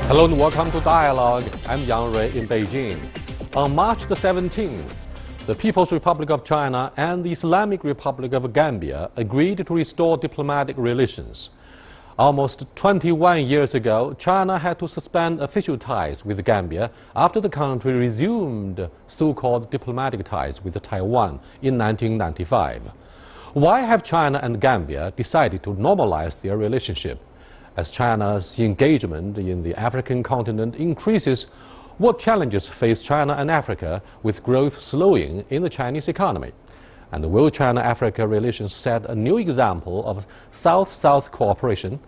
Hello and welcome to Dialogue. I'm Yang Rui in Beijing. On March the 17th, the People's Republic of China and the Islamic Republic of Gambia agreed to restore diplomatic relations. Almost 21 years ago, China had to suspend official ties with Gambia after the country resumed so-called diplomatic ties with Taiwan in 1995. Why have China and Gambia decided to normalize their relationship? As China's engagement in the African continent increases, what challenges face China and Africa with growth slowing in the Chinese economy? And will China-Africa relations set a new example of South-South cooperation?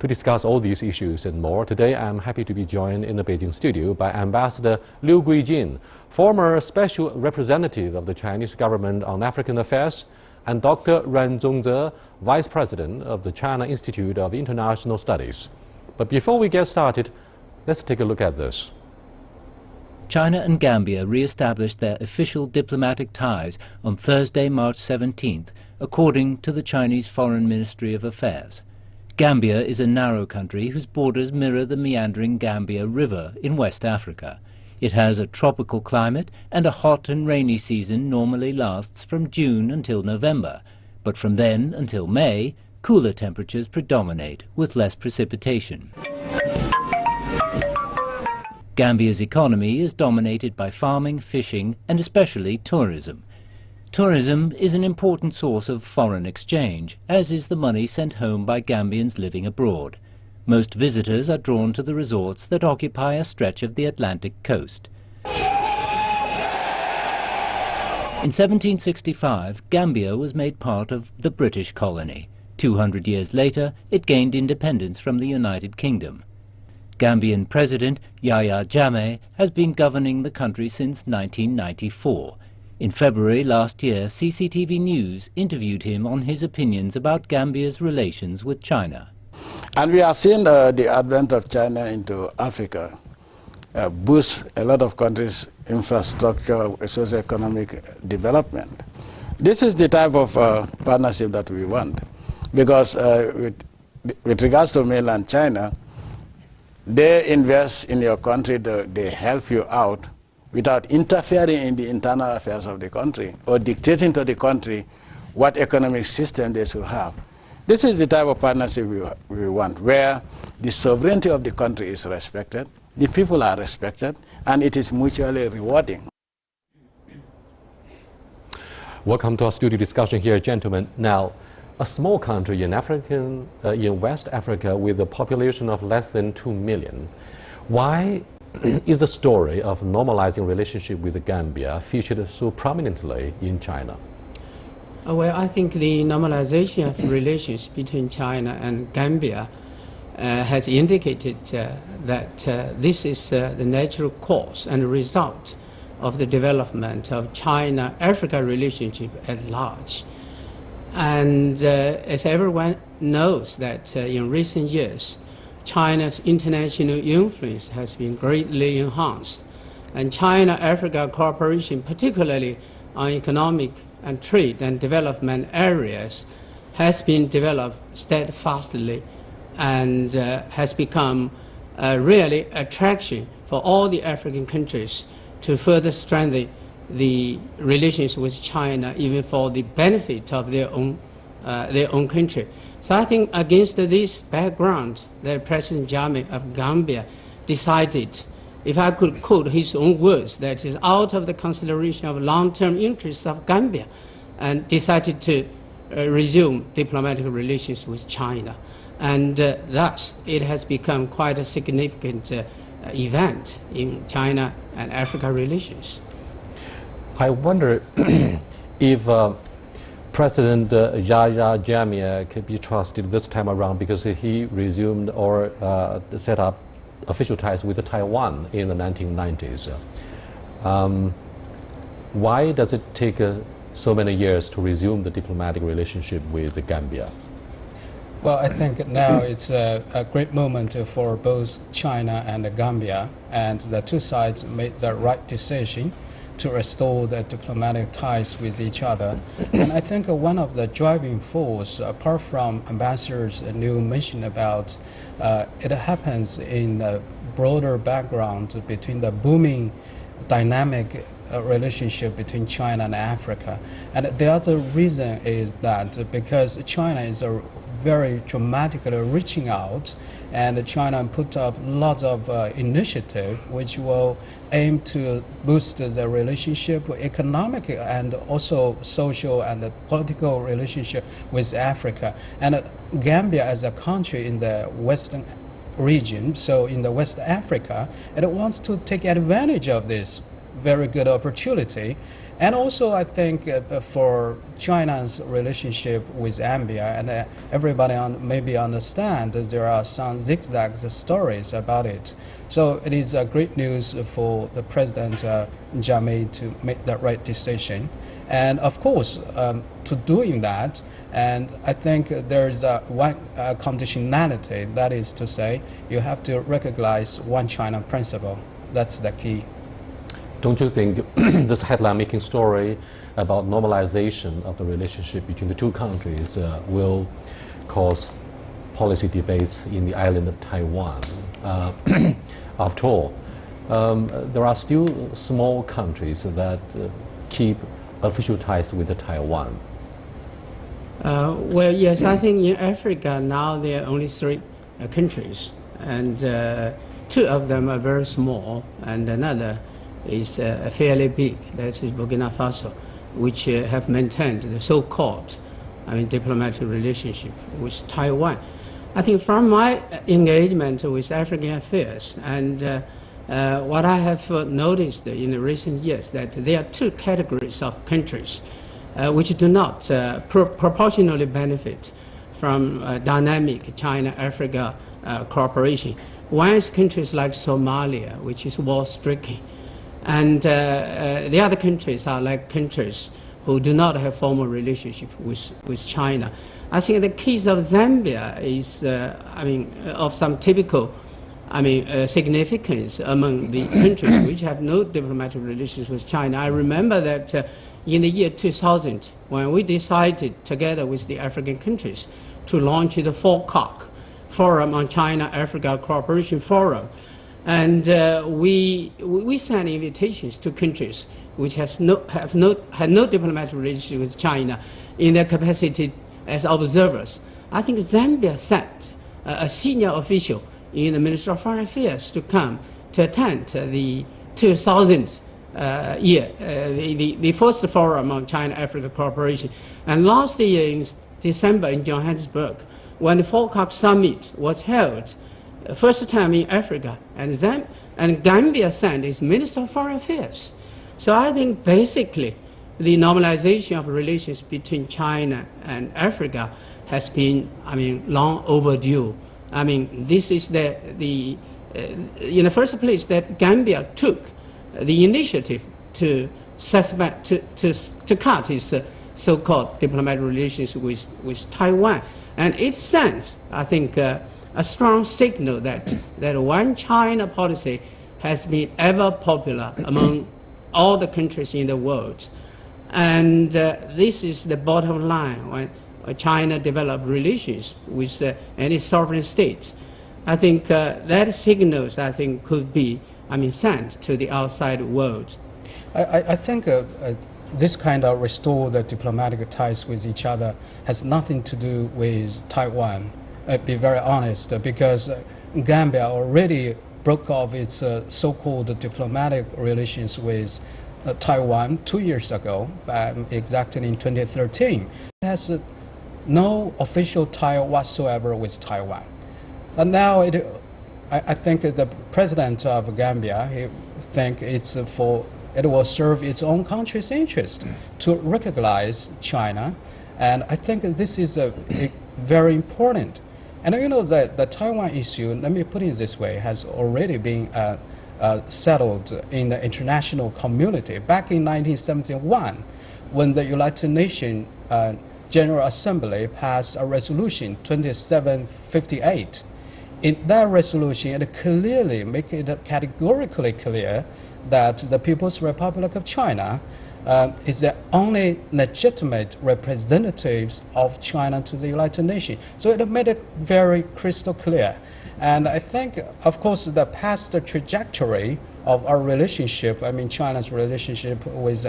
To discuss all these issues and more, today I'm happy to be joined in the Beijing studio by Ambassador Liu Guijin, former Special Representative of the Chinese government on African affairs, and Dr. Ren Zongze, Vice President of the China Institute of International Studies. But before we get started, let's take a look at this. China and Gambia re-established their official diplomatic ties on Thursday, March 17th, according to the Chinese Foreign Ministry of Affairs. Gambia is a narrow country whose borders mirror the meandering Gambia River in West Africa. It has a tropical climate, and a hot and rainy season normally lasts from June until November, but from then until May, cooler temperatures predominate with less precipitation. Gambia's economy is dominated by farming, fishing, and especially tourism. Tourism is an important source of foreign exchange, as is the money sent home by Gambians living abroad. Most visitors are drawn to the resorts that occupy a stretch of the Atlantic coast. In 1765, Gambia was made part of the British colony. 200 years later, it gained independence from the United Kingdom. Gambian President Yahya Jammeh has been governing the country since 1994. In February last year, CCTV News interviewed him on his opinions about Gambia's relations with China. And we have seen the advent of China into Africa boost a lot of countries' infrastructure, socio-economic development. This is the type of partnership that we want, because with regards to mainland China, they invest in your country, they help you out without interfering in the internal affairs of the country or dictating to the country what economic system they should have. This is the type of partnership we want, where the sovereignty of the country is respected, the people are respected, and it is mutually rewarding. Welcome to our studio discussion here, gentlemen. Now, a small country in West Africa with a population of less than 2 million. Why is the story of normalizing relationship with Gambia featured so prominently in China? Well, I think the normalization of relations between China and Gambia has indicated that this is the natural course and result of the development of China-Africa relationship at large. And as everyone knows that in recent years, China's international influence has been greatly enhanced, and China-Africa cooperation, particularly on economic and trade and development areas, has been developed steadfastly and has become a really attraction for all the African countries to further strengthen the relations with China, even for the benefit of their own country. So I think against this background, that President Jammeh of Gambia decided, if I could quote his own words, that is out of the consideration of long-term interests of Gambia, and decided to resume diplomatic relations with China. And thus, it has become quite a significant event in China and Africa relations. I wonder if President Yahya Jammeh can be trusted this time around, because he resumed or set up official ties with Taiwan in the 1990s. Why does it take so many years to resume the diplomatic relationship with Gambia? Well, I think now it's a great moment for both China and Gambia, and the two sides made the right decision to restore the diplomatic ties with each other. And I think one of the driving force, apart from Ambassador's new mention about it happens in a broader background between the booming dynamic relationship between China and Africa. And the other reason is that because China is very dramatically reaching out, and China put up lots of initiative which will aim to boost the relationship, economic and also social and political relationship with Africa. And Gambia as a country in the Western region, so in the West Africa, it wants to take advantage of this very good opportunity. And also I think for China's relationship with Gambia, and everybody maybe understand that there are some zigzag stories about it. So it is great news for the President Jammeh to make the right decision. And of course, to doing that, and I think there's one conditionality, that is to say, you have to recognize one China principle. That's the key. Don't you think this headline-making story about normalization of the relationship between the two countries will cause policy debates in the island of Taiwan? After all, there are still small countries that keep official ties with Taiwan. Well, yes, I think in Africa now there are only 3 countries, and 2 of them are very small, and another is fairly big. That is Burkina Faso, which have maintained the so-called, diplomatic relationship with Taiwan. I think from my engagement with African affairs, and what I have noticed in the recent years, that there are 2 categories of countries which do not proportionally benefit from dynamic China-Africa cooperation. One is countries like Somalia, which is war-stricken, and the other countries are like countries who do not have formal relationship with China. I think the case of Zambia is, of some typical, significance among the countries which have no diplomatic relations with China. I remember that in the year 2000, when we decided together with the African countries to launch the FOCAC, Forum on China-Africa Cooperation Forum, and we sent invitations to countries which had no diplomatic relations with China in their capacity as observers. I think Zambia sent a senior official in the Ministry of Foreign Affairs to come to attend the 2000 year, the first forum on China-Africa cooperation. And last year in December in Johannesburg, when the FOCAC summit was held, first time in Africa, and Gambia sent its Minister of Foreign Affairs. So I think basically the normalization of relations between China and Africa has been, long overdue. This is in the first place that Gambia took the initiative to cut its so-called diplomatic relations with Taiwan, and it sends, I think, a strong signal that one China policy has been ever popular among all the countries in the world. And this is the bottom line when China develops relations with any sovereign state. I think that signals, could be sent to the outside world. I think this kind of restore the diplomatic ties with each other has nothing to do with Taiwan. I'd be very honest, because Gambia already broke off its so-called diplomatic relations with Taiwan 2 years ago, exactly in 2013. It has no official tie whatsoever with Taiwan. And now I think the president of Gambia, he think it will serve its own country's interest to recognize China, and I think this is very important. And the Taiwan issue, let me put it this way, has already been settled in the international community. Back in 1971, when the United Nations General Assembly passed a resolution 2758, in that resolution, it clearly make it categorically clear that the People's Republic of China is the only legitimate representatives of China to the United Nations. So it made it very crystal clear. And I think, of course, the past trajectory of our relationship, I mean China's relationship with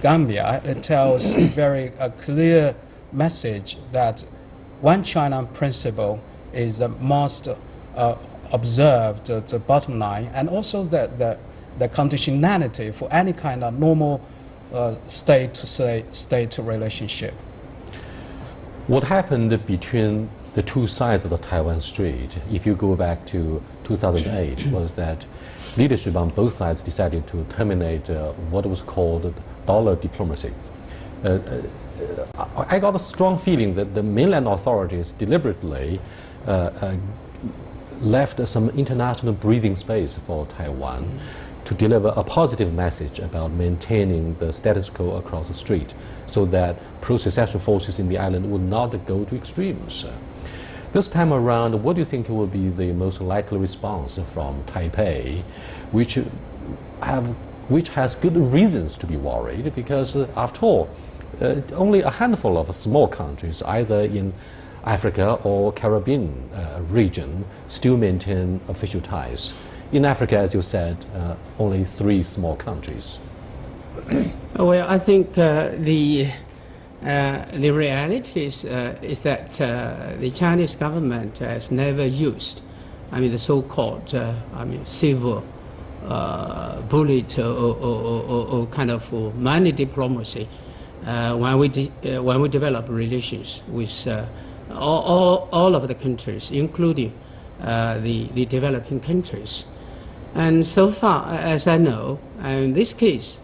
Gambia, it tells very clear message that one China principle is the most observed, the bottom line, and also the conditionality for any kind of normal state relationship. What happened between the two sides of the Taiwan Strait, if you go back to 2008, was that leadership on both sides decided to terminate what was called dollar diplomacy. I got a strong feeling that the mainland authorities deliberately left some international breathing space for Taiwan to deliver a positive message about maintaining the status quo across the strait so that pro-secession forces in the island would not go to extremes. This time around, what do you think will be the most likely response from Taipei, which has good reasons to be worried, because after all, only a handful of small countries, either in Africa or Caribbean region, still maintain official ties. In Africa, as you said, only 3 small countries. Well, I think the reality is that the Chinese government has never used, I mean, the so-called, civil bullet or kind of money diplomacy when we develop relations with all of the countries, including the developing countries. And so far, as I know, in this case,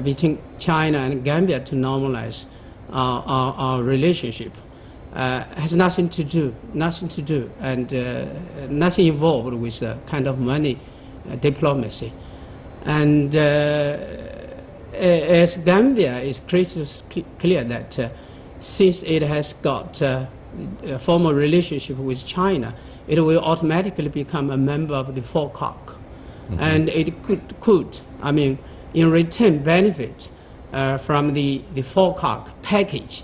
between China and Gambia to normalize our relationship has nothing to do, and nothing involved with kind of money diplomacy. And as Gambia is crystal clear that since it has got a formal relationship with China, it will automatically become a member of the FOCAC. And it could, I mean, in return benefit from the FOCAC package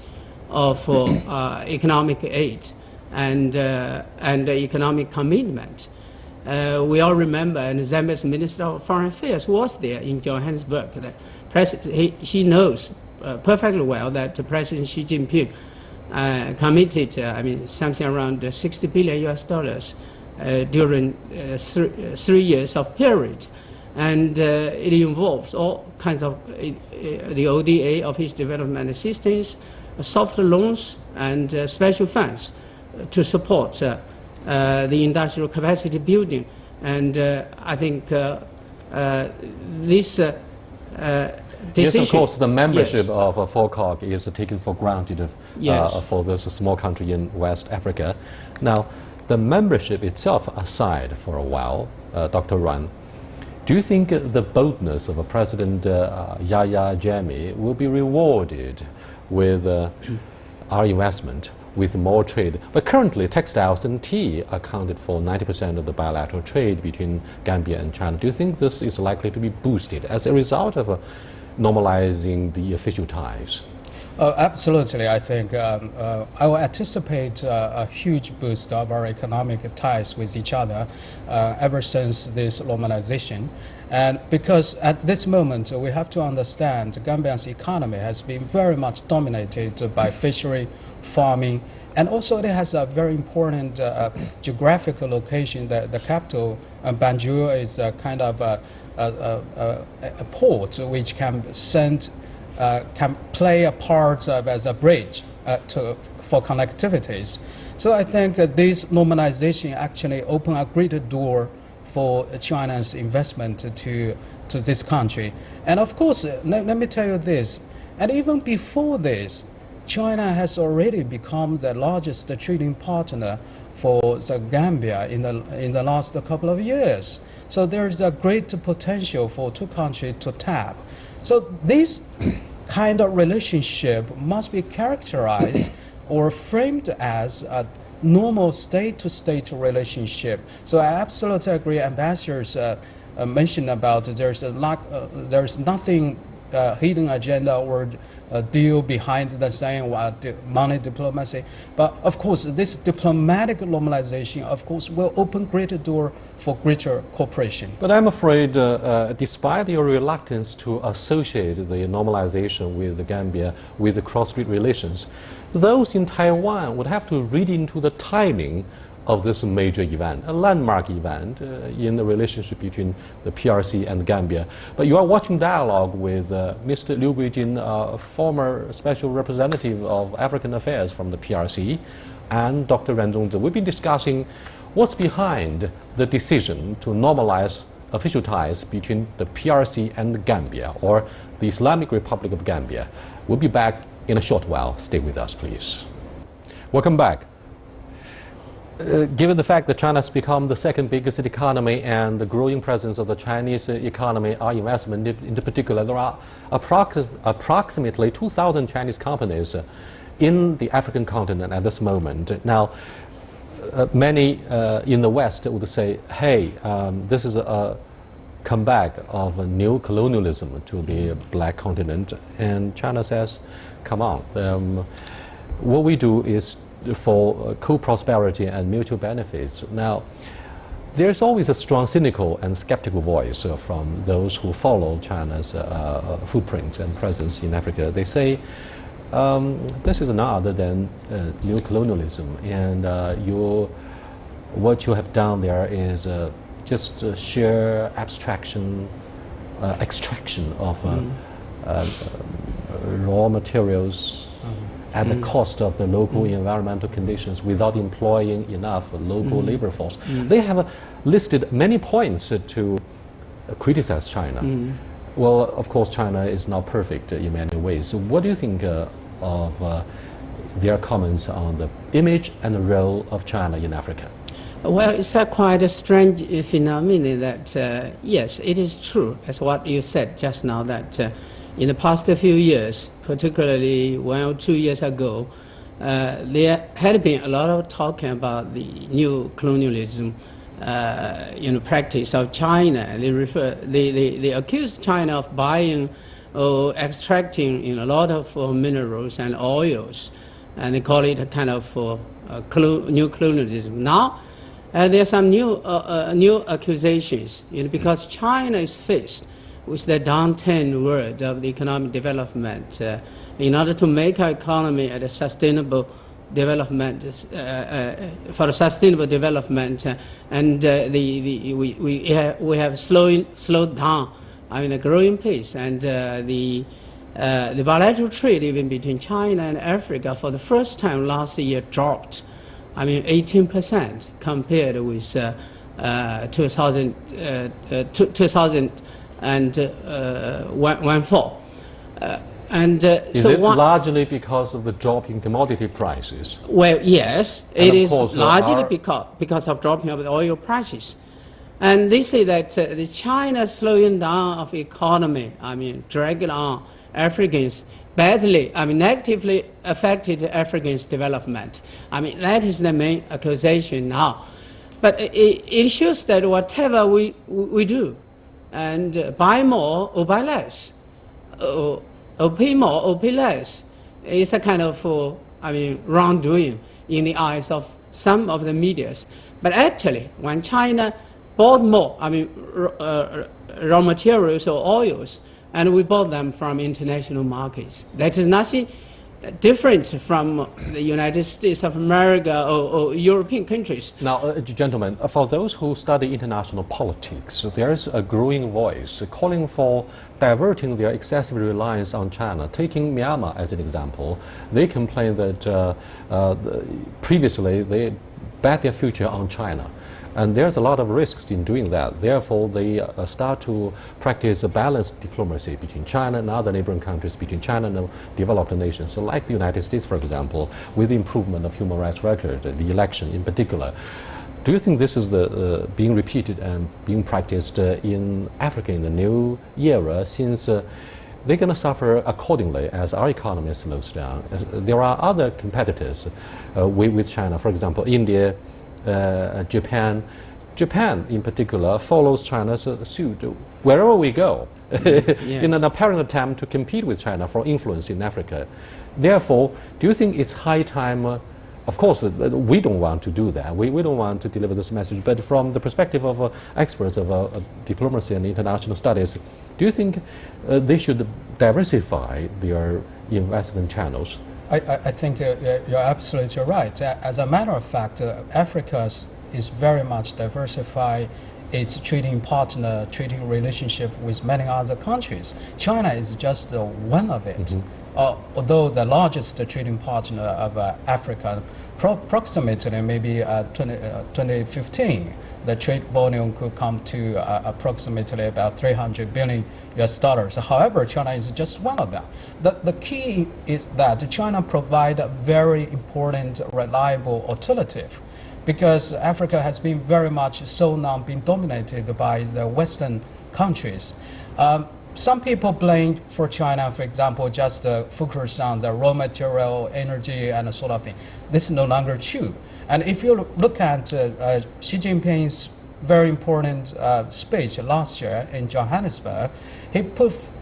of economic aid and economic commitment. We all remember, and Zambia's Minister of Foreign Affairs was there in Johannesburg. He knows perfectly well that President Xi Jinping committed, something around 60 billion US dollars during 3 years of period. And it involves all kinds of the ODA, Office Development Assistance, soft loans, and special funds to support the industrial capacity building. And I think this decision... Yes, of course, the membership yes. of FOCAC is taken for granted Yes. for this small country in West Africa. Now, the membership itself aside for a while, Dr. Ran, do you think the boldness of President Yahya Jammeh will be rewarded with our investment, with more trade? But currently, textiles and tea accounted for 90% of the bilateral trade between Gambia and China. Do you think this is likely to be boosted as a result of normalizing the official ties? Absolutely. I think I will anticipate a huge boost of our economic ties with each other ever since this normalization. And because at this moment, we have to understand Gambia's economy has been very much dominated by fishery, farming, and also it has a very important geographical location. The capital, Banjul, is a kind of a port which can can play a part as a bridge for connectivities. So I think this normalization actually opened a greater door for China's investment to this country. And of course, let me tell you this, and even before this, China has already become the largest trading partner for the Gambia in the last couple of years. So there is a great potential for 2 countries to tap. So this kind of relationship must be characterized or framed as normal state-to-state relationship. So I absolutely agree. Ambassadors mentioned about there's nothing hidden agenda or a deal behind the saying money diplomacy. But of course, this diplomatic normalization, of course, will open greater door for greater cooperation. But I'm afraid, despite your reluctance to associate the normalization with the Gambia with the cross-strait relations, those in Taiwan would have to read into the timing of this major event, a landmark event in the relationship between the PRC and Gambia. But you are watching dialogue with Mr. Liu Guijin, former special representative of African affairs from the PRC, and Dr. Ren Zhongzi. We've been discussing what's behind the decision to normalize official ties between the PRC and Gambia, or the Islamic Republic of Gambia. We'll be back in a short while. Stay with us, please. Welcome back. Given the fact that China has become the second biggest economy and the growing presence of the Chinese economy, our investment in particular, there are approximately 2,000 Chinese companies in the African continent at this moment. Now, many in the West would say, hey, this is a comeback of a new colonialism to the black continent. And China says, come on, what we do is for co-prosperity and mutual benefits. Now, there's always a strong cynical and skeptical voice from those who follow China's footprint and presence in Africa. They say this is none other than new colonialism, and what you have done there is just sheer extraction of raw materials at the cost of the local environmental conditions without employing enough local labor force. They have listed many points to criticize China. Well, of course, China is not perfect in many ways. So what do you think of their comments on the image and the role of China in Africa? Well, it's quite a strange phenomenon that, yes, it is true, as what you said just now, that in the past few years, particularly 1 or 2 years ago, there had been a lot of talking about the new colonialism practice of China. They accused China of buying or extracting a lot of minerals and oils, and they call it a kind of new colonialism. Now, there are some new accusations, because China is faced with the downturn world of the economic development. In order to make our economy at a sustainable development, for a sustainable development, and we have slowed down, the growing pace, and the bilateral trade even between China and Africa for the first time last year dropped, 18% compared with 2004. Is it largely because of the drop in commodity prices? Well, yes, it is largely because of dropping of the oil prices. And they say that the China slowing down of economy, dragging on Africans badly, negatively affected Africans' development. That is the main accusation now. But it shows that whatever we do, and buy more or buy less, or pay more or pay less, is a kind of wrongdoing in the eyes of some of the medias. But actually, when China bought more, raw materials or oils, and we bought them from international markets, that is nothing different from the United States of America or European countries. Now, gentlemen, for those who study international politics, there is a growing voice calling for diverting their excessive reliance on China. Taking Myanmar as an example, they complain that previously they bet their future on China. And there's a lot of risks in doing that. Therefore, they start to practice a balanced diplomacy between China and other neighboring countries, between China and developed nations. So like the United States, for example, with the improvement of human rights record, the election in particular. Do you think this is being repeated and being practiced in Africa in the new era, since they're going to suffer accordingly as our economy slows down. There are other competitors with China, for example, India, Japan. Japan, in particular, follows China's suit wherever we go, in an apparent attempt to compete with China for influence in Africa. Therefore, do you think it's high time? Of course, we don't want to do that. We don't want to deliver this message. But from the perspective of experts of diplomacy and international studies, do you think they should diversify their investment channels? I think you're absolutely right. As a matter of fact, Africa is very much diversified its trading partner, trading relationship with many other countries. China is just one of it. Although the largest trading partner of Africa, approximately maybe 2015, the trade volume could come to approximately about 300 billion US dollars. However, China is just one of them. The key is that China provides a very important, reliable alternative, because Africa has been very much so now been dominated by the Western countries. Some people blame for China, for example, just focus on the raw material, energy, and sort of thing. This is no longer true. And if you look at Xi Jinping's very important speech last year in Johannesburg, he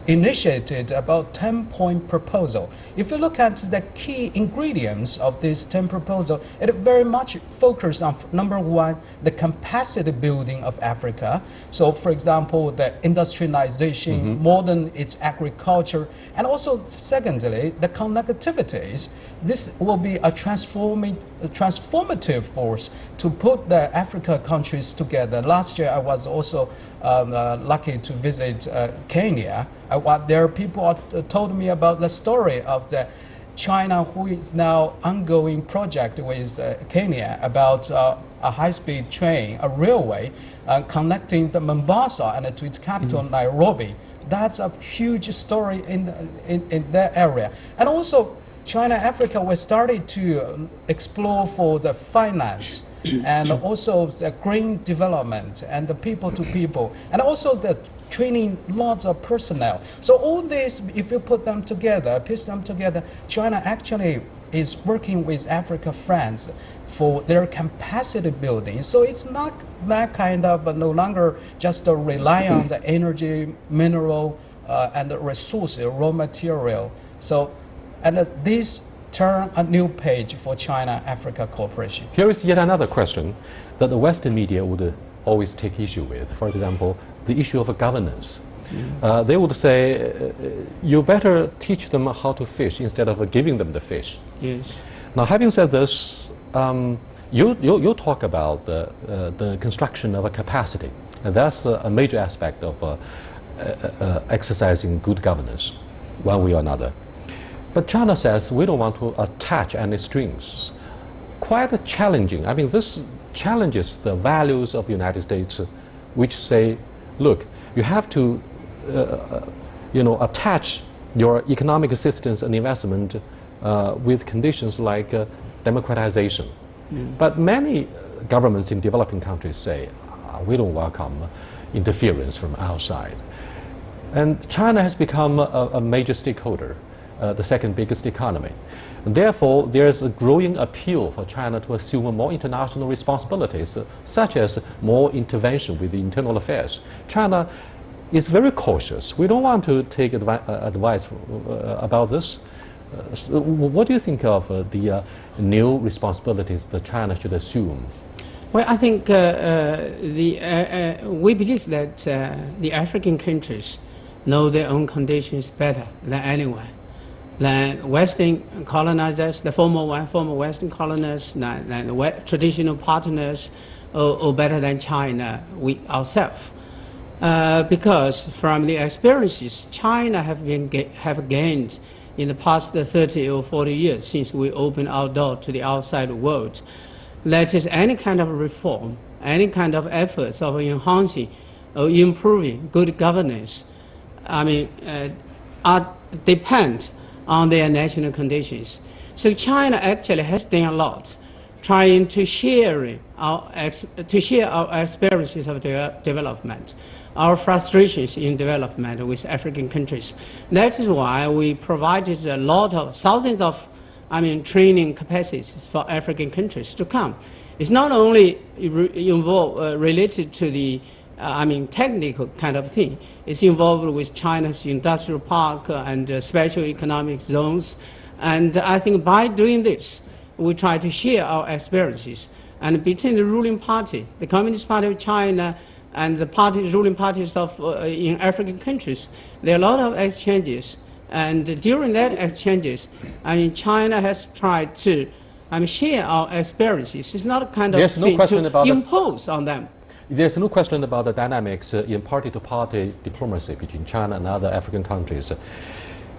initiated about 10-point proposal. If you look at the key ingredients of this 10 proposal, it very much focuses on, number one, the capacity building of Africa. So, for example, the industrialization, modern its agriculture, and also, secondly, the connectivities. This will be a transformative force to put the Africa countries together. Last year, I was also lucky to visit Kenya. There people told me about the story of the China, who is now ongoing project with Kenya about a high-speed train, a railway, connecting the Mombasa and to its capital, Nairobi. That's a huge story in that area. And also, China-Africa was started to explore for the finance and also the green development and the people-to-people, and also the training lots of personnel. So all this, if you put them together, piece them together, China actually is working with Africa friends for their capacity building. So it's not that kind of no longer just rely on the energy, mineral, and the resources, raw material. So, and this turn a new page for China-Africa cooperation. Here is yet another question that the Western media would always take issue with. For example, the issue of governance. They would say, you better teach them how to fish instead of giving them the fish. Yes. Now, having said this, you talk about the construction of a capacity, and that's a major aspect of exercising good governance, one way or another. But China says we don't want to attach any strings. Quite challenging. I mean, this challenges the values of the United States, which say, look, you have to attach your economic assistance and investment with conditions like democratization. But many governments in developing countries say, we don't welcome interference from outside. And China has become a major stakeholder, the second biggest economy. And therefore, there's a growing appeal for China to assume more international responsibilities, such as more intervention with the internal affairs. China is very cautious. We don't want to take advice about this. What do you think of the new responsibilities that China should assume? Well, I think we believe that the African countries know their own conditions better than anyone. The Western colonizers, the former Western colonizers, the traditional partners, or better than China, we ourselves. Because from the experiences China have gained in the past 30 or 40 years since we opened our door to the outside world, that is any kind of reform, any kind of efforts of enhancing or improving good governance, I mean, depend on their national conditions. So China actually has done a lot trying to share our experiences of development, our frustrations in development with African countries. That is why we provided a lot of thousands of training capacities for African countries to come. It's not only related to the technical kind of thing. It's involved with China's industrial park and special economic zones. And I think by doing this, we try to share our experiences. And between the ruling party, the Communist Party of China, and the ruling parties in African countries, there are a lot of exchanges. And during that exchanges, China has tried to share our experiences. It's not a kind of thing to impose on them. There's no question about the dynamics in party-to-party diplomacy between China and other African countries.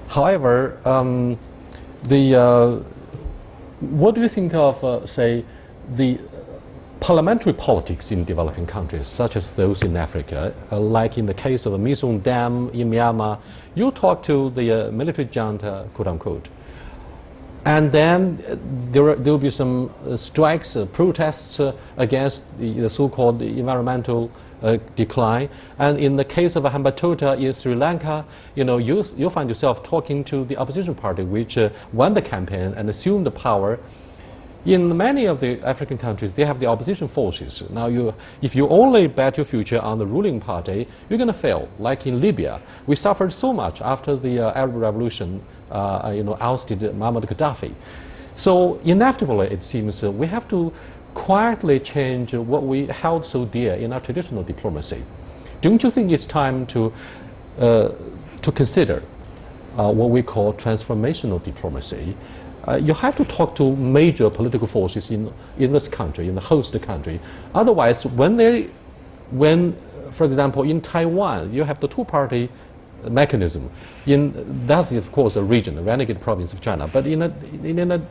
However, what do you think of, say, the parliamentary politics in developing countries, such as those in Africa, like in the case of the Misong Dam in Myanmar? You talk to the military junta, quote-unquote, and then there will be some strikes, protests against the so-called environmental decline. And in the case of Hambantota in Sri Lanka, you find yourself talking to the opposition party, which won the campaign and assumed the power. In many of the African countries, they have the opposition forces. Now, if you only bet your future on the ruling party, you're going to fail. Like in Libya, we suffered so much after the Arab Revolution, ousted Muammar Gaddafi. So inevitably, it seems, we have to quietly change what we held so dear in our traditional diplomacy. Don't you think it's time to consider what we call transformational diplomacy? You have to talk to major political forces in this country, in the host country. Otherwise, when, for example, in Taiwan, you have the two-party mechanism. That's, of course, a region, a renegade province of China. But in an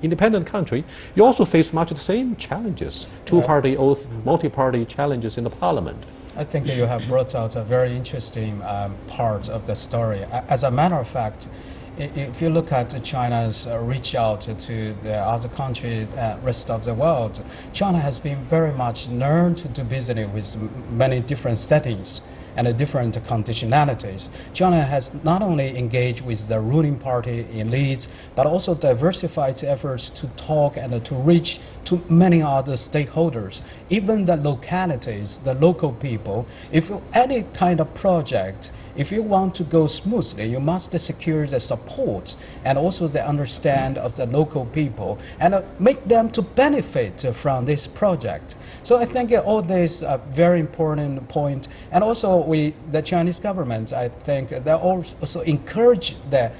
independent country, you also face much of the same challenges, two-party oath, multi-party challenges in the parliament. I think you have brought out a very interesting part of the story. As a matter of fact, if you look at China's reach out to the other countries, rest of the world, China has been very much learned to do business with many different settings and different conditionalities. China has not only engaged with the ruling party elites, but also diversified its efforts to talk and to reach to many other stakeholders, even the localities, the local people. If any kind of project, if you want to go smoothly, you must secure the support and also the understand of the local people and make them to benefit from this project. So I think all this very important point. And also the Chinese government, I think they also encourage the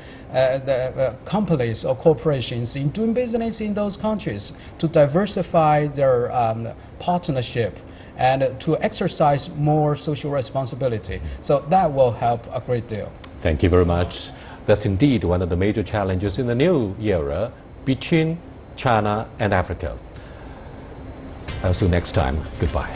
companies or corporations in doing business in those countries to diversify their partnership and to exercise more social responsibility. So that will help a great deal. Thank you very much. That's indeed one of the major challenges in the new era between China and Africa. I'll see you next time. Goodbye.